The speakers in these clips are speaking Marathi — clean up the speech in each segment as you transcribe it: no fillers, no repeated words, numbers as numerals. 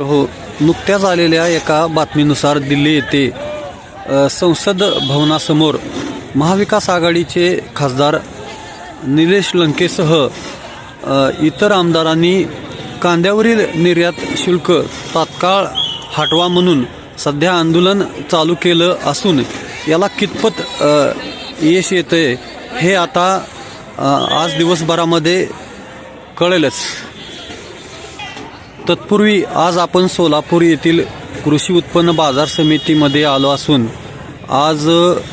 हो, नुकत्याच आलेल्या एका बातमीनुसार दिल्ली येथे संसद भवनासमोर महाविकास आघाडीचे खासदार निलेश लंकेसह इतर आमदारांनी कांद्यावरील निर्यात शुल्क तात्काळ हटवा म्हणून सध्या आंदोलन चालू केलं असून याला कितपत यश येतंय हे आता आज दिवसभरामध्ये कळेलच। तत्पूर्वी आज आपण सोलापूर येथील कृषी उत्पन्न बाजार समितीमध्ये आलो असून आज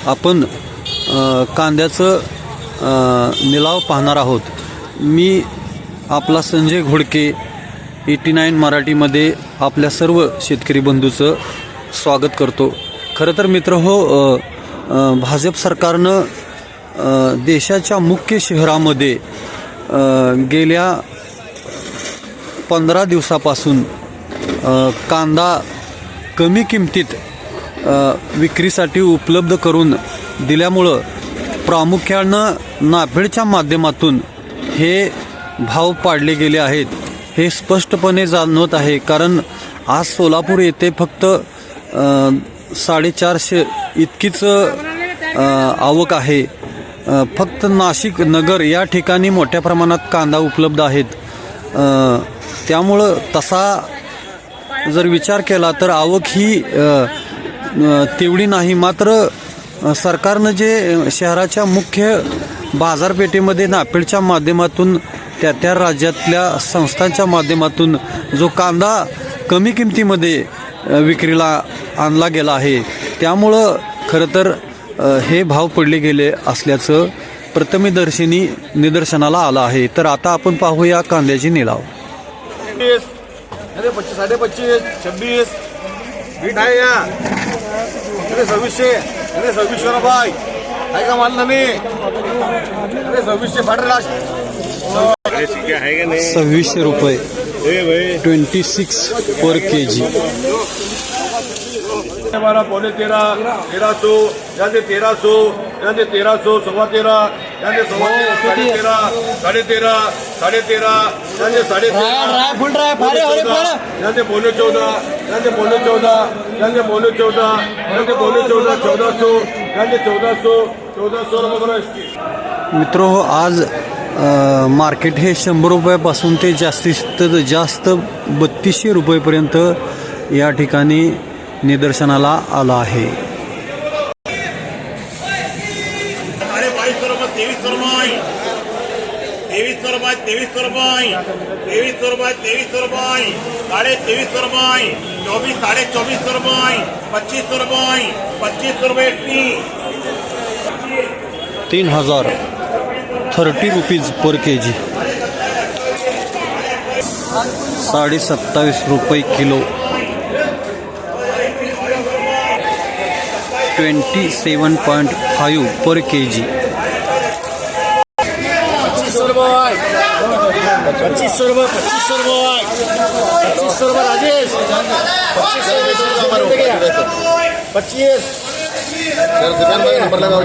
आपण कांद्याचं निलाव पाहणार आहोत। मी आपला संजय घोडके 89 मराठीमध्ये आपल्या सर्व शेतकरी बंधूचं स्वागत करतो। खरं तर मित्र हो, भाजप सरकारनं देशाच्या मुख्य शहरामध्ये गेल्या 15 दिवसापासून कांदा कमी किमतीत विक्रीसाठी उपलब्ध करून दिल्यामुळं प्रामुख्यानं नाफेडच्या माध्यमातून हे भाव पाडले गेले आहेत हे स्पष्टपणे जाणवत आहे। कारण आज सोलापूर येथे फक्त 450 इतकीच आवक आहे। फक्त नाशिक नगर या ठिकाणी मोठ्या प्रमाणात कांदा उपलब्ध आहेत। त्यामुळं तसा जर विचार केला तर आवक ही तेवढी नाही। मात्र सरकारनं जे शहराच्या मुख्य बाजारपेठेमध्ये नाफेडच्या माध्यमातून त्या राज्यातल्या संस्थांच्या माध्यमातून जो कांदा कमी किमतीमध्ये विक्रीला आणला गेला आहे त्यामुळं खरं तर हे भाव पडले गेले असल्याचं प्रथमदर्शनी निदर्शनाला आलं आहे। तर आता आपण पाहूया कांद्याची निलाव। 25, 26, 26 आहे या 2600 रुपये आहे का मानलं नाही 2600 फाटर लास्ट 2600 रुपये 26 पर केजी। 12, पौने 13, 1300 याचे 1300 याचे 1300 सव्वा 13 याचे सव्वा 13, 13.5, 13.5 याचे 13.5 फुल ड्राय फारे याचे पौने 14 याचे पौने 14 याचे पौने 14 याचे पौने 14 1400 याचे 1400 रुपये। मित्रो, आज मार्केट हे 100 रुपयापासून ते जास्तीत जास्त 3200 रुपयेपर्यंत या ठिकाणी निदर्शनाला आला आहे। 2200 रुपये 2300 रुपये 2300 रुपये 2300 रुपये 2300 रुपये 2300 रुपये 2350 रुपये 24 2450 रुपये 2500 रुपये 2500 रुपये 3000 30 रुपीज पर केजी। 27.5 रुपये किलो 27.5 पर केजी। 2500 रुपये 2500 रुपये 2500 रुपये राजेश 25 नंबर लगाओ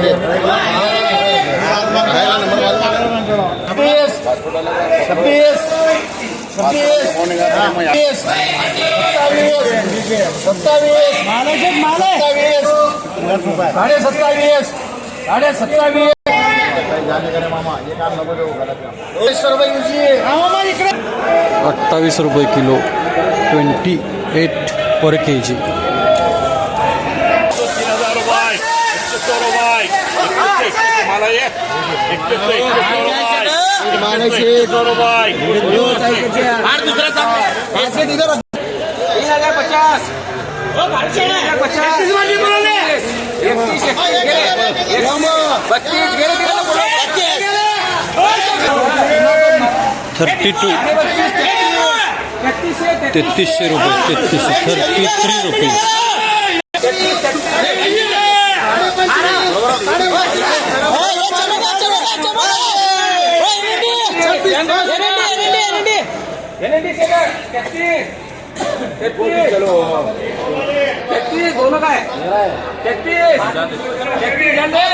28 रुपये किलो 28 पर केजी। 3000 रुपये 100 रुपये 32 3300 रुपये 33 रुपये। दोनों का है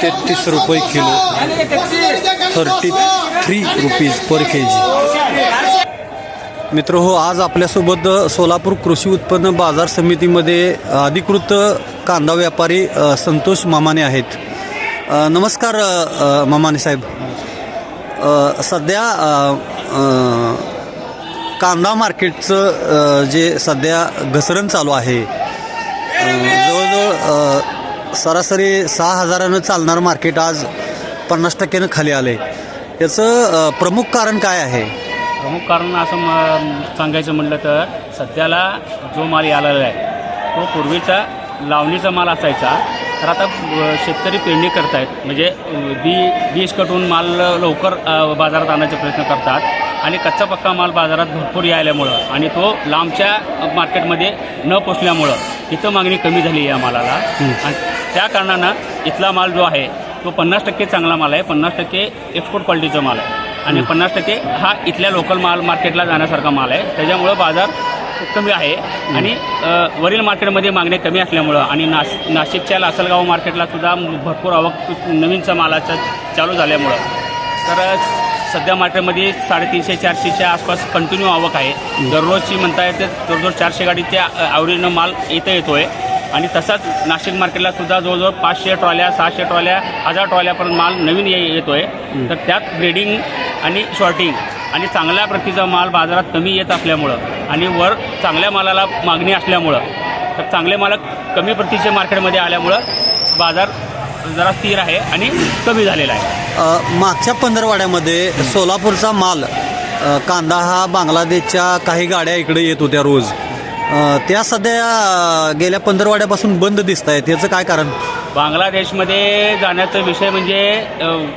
33 रुपये किलो 33 रुपीज पर केजी। मित्र हो, आज आपल्यासोबत सोलापूर कृषी उत्पन्न बाजार समितीमध्ये अधिकृत कांदा व्यापारी संतोष मामाने आहेत. नमस्कार मामाने साहेब. सध्या कांदा मार्केटचं जे सध्या घसरण चालू आहे, जवळजवळ सरासरी 6,000 चालणारं मार्केट आज 50% खाली आलं आहे. याचं प्रमुख कारण काय आहे? प्रमुख कारण असं सांगायचं म्हटलं तर सध्याला जो माल यायला आहे तो पूर्वीचा लावणीचा माल असायचा, तर आता शेतकरी पेरणी करतायत, म्हणजे बीज कटून माल लवकर बाजारात आणण्याचा प्रयत्न करतात आणि कच्चा पक्का माल बाजारात भरपूर यायल्यामुळं आणि तो लांबच्या मार्केटमध्ये न पोचल्यामुळं इथं मागणी कमी झाली या मालाला. आणि त्या कारणानं इथला माल जो आहे तो 50% चांगला माल आहे, 50% एक्सपोर्ट क्वालिटीचा माल आहे आणि 50% हा इथल्या लोकल मार्केटला जाण्यासारखा माल आहे. त्याच्यामुळं बाजार कमी आहे आणि वरील मार्केटमध्ये मागणी कमी असल्यामुळं आणि नाशिकच्या लासलगाव मार्केटला सुद्धा भरपूर आवक नवीनचा मालाचा चालू झाल्यामुळं तर सध्या मार्केटमध्ये 350-400च्या आसपास कंटिन्यू आवक आहे. दररोजची म्हणता येते जवळजवळ 400 गाडीच्या आवडीनं माल येतोय आणि तसाच नाशिक मार्केटला सुद्धा जवळजवळ 500 ट्रॉल्या, 600 ट्रॉल्या, 1000 ट्रॉल्यापर्यंत माल नवीन येतोय. तर त्यात ग्रेडिंग आणि शॉर्टिंग आणि चांगल्या प्रतीचा माल बाजारात कमी येत असल्यामुळं आणि वर चांगल्या मालाला मागणी असल्यामुळं तर चांगले माल कमी प्रतीच्या मार्केटमध्ये आल्यामुळं बाजार जरा स्थिर आहे आणि कमी झालेला आहे. मागच्या पंधरवाड्यामध्ये सोलापूरचा माल कांदा हा बांगलादेशच्या काही गाड्या इकडे येत होत्या रोज, त्या सध्या गेल्या पंधरवाड्यापासून बंद दिसत आहेत. याचं काय कारण? बांगलादेशमध्ये जाण्याचा विषय म्हणजे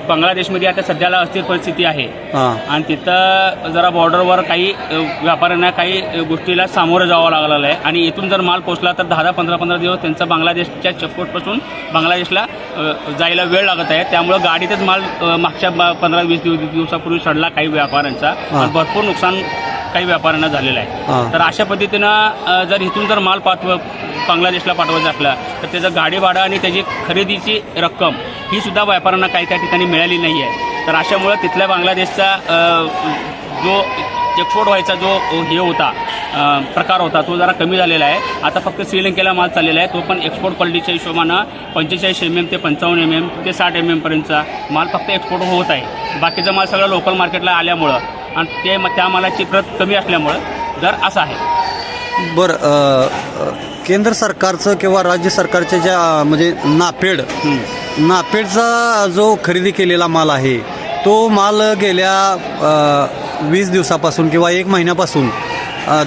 बांगलादेशमध्ये आता सध्याला अस्थिर परिस्थिती आहे आणि तिथं जरा बॉर्डरवर काही व्यापाऱ्यांना काही गोष्टीला सामोरं जावं लागलेलं आहे आणि इथून जर माल पोचला तर 10-15 दिवस त्यांचा बांगलादेशच्या चेकपोस्टपासून बांगलादेशला जायला वेळ लागत आहे. त्यामुळं गाडीतच माल मागच्या 15-20 दिवसापूर्वी सडला काही व्यापाऱ्यांचा आणि भरपूर नुकसान काही व्यापाऱ्यांना झालेलं आहे. तर अशा पद्धतीनं जर इथून जर माल बांगलादेशला पाठवायचा असला तर त्याचं गाडी भाडं आणि त्याची खरेदीची रक्कम ही सुद्धा व्यापाऱ्यांना काही ठिकाणी मिळाली नाही आहे. तर अशामुळं तिथल्या बांगलादेशचा जो एक्सपोर्ट व्हायचा जो हे होता प्रकार होता तो जरा कमी झालेला आहे. आता फक्त श्रीलंकेला माल चाललेला आहे, तो पण एक्सपोर्ट क्वालिटीच्या हिशोबानं 45 mm ते 55 mm ते 60 mm पर्यंतचा माल फक्त एक्सपोर्ट होत आहे. बाकीचा माल सगळं लोकल मार्केटला आल्यामुळं आणि त्या मालाची प्रत कमी असल्यामुळं दर असा आहे. बरं, केंद्र सरकारचं किंवा राज्य सरकारच्या ज्या म्हणजे नापेडचा जो खरेदी केलेला माल आहे तो माल गेल्या 20 दिवसापासून किंवा 1 महिन्यापासून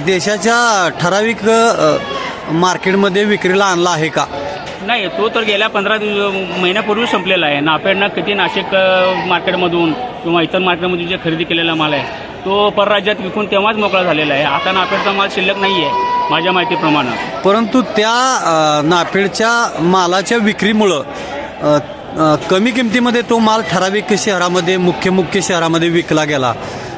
देशाच्या ठराविक मार्केटमध्ये विक्रीला आणला आहे का? नाही, तो तर गेल्या 15 महिन्यापूर्वी संपलेला आहे. नापेडनं किती नाशिक मार्केटमधून किंवा इतर मार्केटमधून जे खरेदी केलेला माल आहे तो परराज्यात विकून तेव्हाच मोकळा झालेला आहे. आता नापेडचा माल शिल्लक नाही आहे माझ्या माहितीप्रमाणे. परंतु त्या नापेडच्या मालाच्या विक्रीमुळं कमी किमतीमध्ये तो माल ठराविक शहरामध्ये मुख्य शहरामध्ये विकला गेला.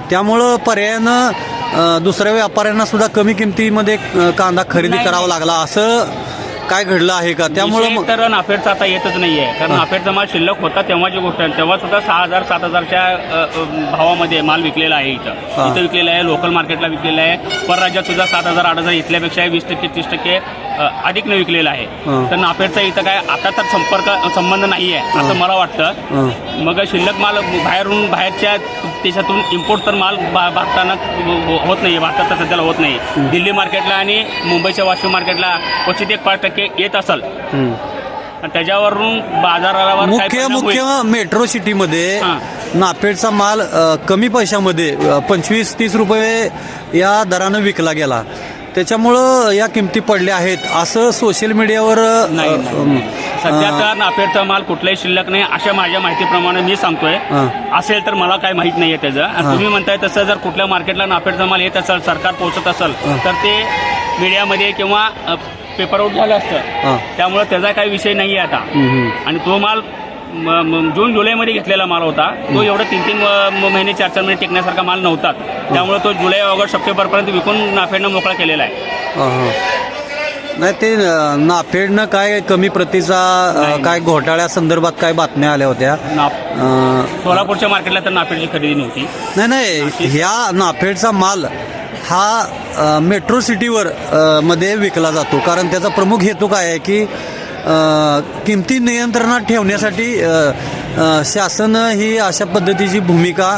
त्यामुळं पर्यायानं दुसऱ्या व्यापाऱ्यांना सुद्धा कमी किमतीमध्ये कांदा खरेदी करावा लागला. असं काय घडलं आहे का? त्यामुळं तर नाफेडचा आता येतच नाही आहे, कारण नाफेडचा माल शिल्लक होता तेव्हाची गोष्ट आहे. तेव्हा सुद्धा 6,000-7,000च्या भावामध्ये माल विकलेला आहे. इथं विकलेला आहे, लोकल मार्केटला विकलेला आहे. परराज्यात सुद्धा 7,000-8,000 इथल्यापेक्षा 20%-30% अधिक न विकलेला आहे. तर नाफेडचा इथं काय आता तर संबंध नाही आहे असं मला वाटतं. मग शिल्लक माल बाहेरच्या देशातून इम्पोर्ट तर माल भारतानं होत नाही, भारतात तर सध्याला होत नाही. दिल्ली मार्केटला आणि मुंबईच्या वाशिम मार्केटला क्वचित 1% येत असेल. त्याच्यावरून बाजारावर मुख्य मेट्रो सिटीमध्ये नापेडचा माल कमी पैशामध्ये 25-30 रुपये या दरानं विकला गेला. त्याच्यामुळं या किमती पडल्या आहेत असं सोशल मीडियावर सध्या तर नाफेडचा माल कुठलाही शिल्लक नाही अशा माझ्या माहितीप्रमाणे मी सांगतोय. असेल तर मला काही माहित नाहीये त्याचं. तुम्ही म्हणताय तसं जर कुठल्या मार्केटला नाफेडचा माल येत असेल, सरकार पोहोचत असेल तर ते मीडियामध्ये किंवा पेपरआउट झालं असतं. त्यामुळे त्याचा काही विषय नाही आहे आता. आणि तो माल जून-जुलैमध्ये घेतलेला माल होता. तो एवढं 3-3 महिने 4-4 महिने टिकण्यासारखा माल नव्हता. त्यामुळे तो जुलै, ऑगस्ट, सप्टेंबरपर्यंत विकून नाफेडनं मोकळा केलेला आहे. नाही, ते नाफेडनं काय कमी प्रतीचा काय घोटाळ्या संदर्भात काय बातम्या आल्या होत्या. सोलापूरच्या मार्केटला तर नाफेडची खरेदी नव्हती. नाही, ह्या नाफेडचा माल हा मेट्रो सिटीवर मध्ये विकला जातो. कारण त्याचा प्रमुख हेतू काय आहे की किमती नियंत्रणात ठेवण्यासाठी शासन ही अशा पद्धतीची भूमिका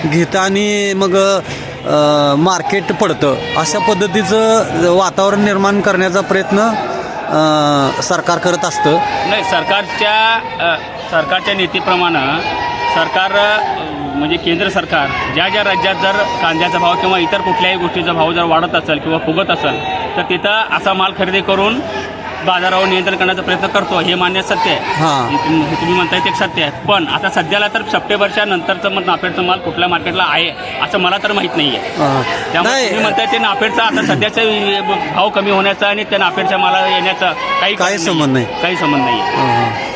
घेतं आणि मग मार्केट पडतं. अशा पद्धतीचं वातावरण निर्माण करण्याचा प्रयत्न सरकार करत असतं. नाही, सरकारच्या नीतीप्रमाणे सरकार म्हणजे केंद्र सरकार ज्या राज्यात जर कांद्याचा भाव किंवा इतर कुठल्याही गोष्टीचा भाव जर वाढत असेल किंवा फुगत असेल तर तिथं असा माल खरेदी करून बाजारावर नियंत्रण करण्याचा प्रयत्न करतो. हे मान्य सत्य आहे. हां. तुम्ही म्हणताय ते सत्य आहे. पण आता सध्याला तर सप्टेंबरच्या नंतरचं मग नाफेडचा माल कुठल्या मार्केटला आहे असं मला तर माहीत नाही आहे. त्यामुळे नाही, तुम्ही म्हणताय ते नाफेडचा आता सध्याचा भाव कमी होण्याचा आणि त्या नाफेडच्या माला येण्याचा काही संबंध नाही. काही संबंध नाही आहे.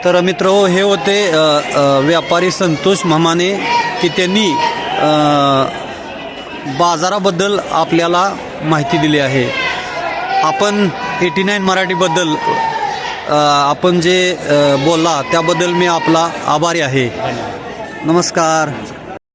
तर मित्रहो, हे होते व्यापारी संतोष म्हामाने की त्यांनी बाजाराबद्दल आपल्याला माहिती दिली आहे. आपण 89 मराठीबद्दल आपण जे बोलला त्याबद्दल मी आपला आभारी आहे. नमस्कार.